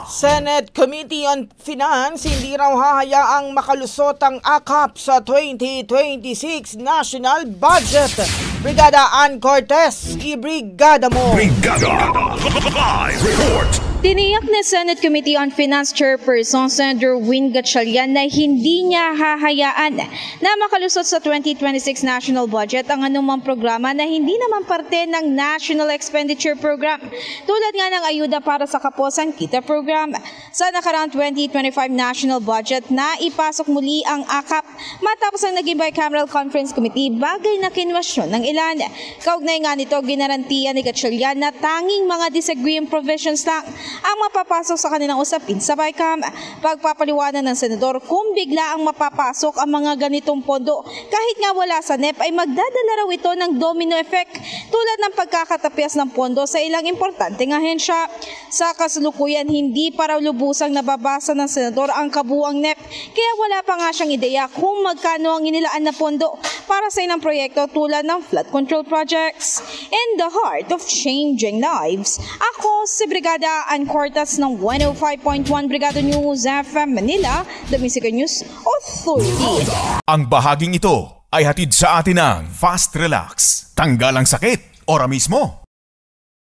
Senate Committee on Finance hindi raw hahayaang makalusot ang AKAP sa 2026 National Budget. Brigada Ann Cortez, ibrigada mo! Brigada! Live report! Tiniyak ni Senate Committee on Finance Chairperson Senator Win Gatchalian na hindi niya hahayaan na makalusot sa 2026 National Budget ang anumang programa na hindi naman parte ng National Expenditure Program, tulad nga ng ayuda para sa Kapusan Kita Program. Sa nakaraang 2025 National Budget na ipasok muli ang AKAP matapos ang naging Bicameral Conference Committee, bagay na kinwestiyon ng ilan. Kaugnay nga nito, ginarantiya ni Gatchalian na tanging mga disagreeing provisions lang ang mapapasok sa kanilang usapin sa BICAM. Pagpapaliwanag ng senador, kung bigla ang mapapasok ang mga ganitong pondo, kahit nga wala sa NEP, ay magdadala raw ito ng domino effect tulad ng pagkakatapyas ng pondo sa ilang importanteng ahensya. Sa kasalukuyan, hindi pa raw lubusang nababasa ng senador ang kabuuang NEP, kaya wala pa nga siyang ideya kung magkano ang inilaan na pondo para sa ilang proyekto tulad ng flood control projects. In the heart of changing lives, ako si Brigada Ann Cortez ng 105.1 Brigada News FM Manila, The Music News Authority. Ang bahaging ito ay hatid sa atin ng Fast Relax. Tanggal ang sakit, ora mismo.